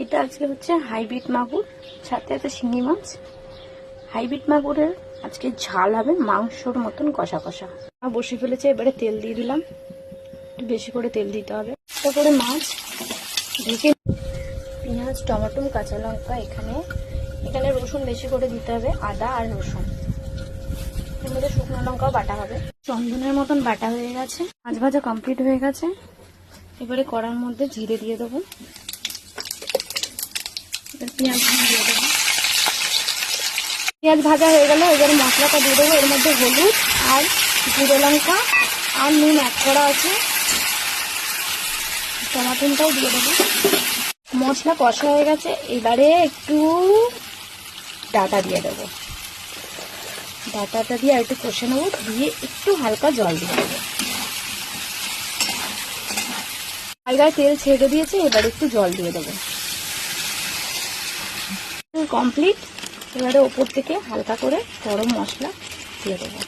এটা আজকে হচ্ছে হাইব্রিড মাগুর, সাথে আছে শিঙি মাছ। হাইব্রিড মাগুরের আজকে ঝাল হবে মাংসর মতন কষা কষা। বসে ফেলেছে, এবারে তেল দিয়ে দিলাম, একটু বেশি করে তেল দিতে হবে। তারপরে মাছ ঢেকে, পেঁয়াজ, টমেটো, কাঁচা লঙ্কা, এখানে রসুন বেশি করে দিতে হবে, আদা আর রসুন। এর মধ্যে শুকনো লঙ্কাও বাটা হবে। চন্দনের মতন বাটা হয়ে গেছে, মাছ ভাজা কমপ্লিট হয়ে গেছে। এবারে কড়ার মধ্যে জিরে দিয়ে দেবো, পেঁয়াজ দিয়ে দেবো। পেঁয়াজ ভাজা হয়ে গেল, এবারে মশলাটা দিয়ে দেবো। এর মধ্যে হলুদ আর জিরে লঙ্কা আর নুন অ্যাড করা আছে, টমাটোটাও দিয়ে দেবো। মশলা কষা হয়ে গেছে, এবারে একটু ডাঁটা দিয়ে দেবো। ডাঁটাটা দিয়ে আর একটু কষে নেবো, দিয়ে একটু হালকা জল দিয়ে দেবো। জায়গায় তেল ছেড়ে দিয়েছে, এবারে একটু জল দিয়ে দেবো। কমপ্লিট। এবারে ওপর থেকে হালকা করে গরম মশলা দিয়ে দেবো।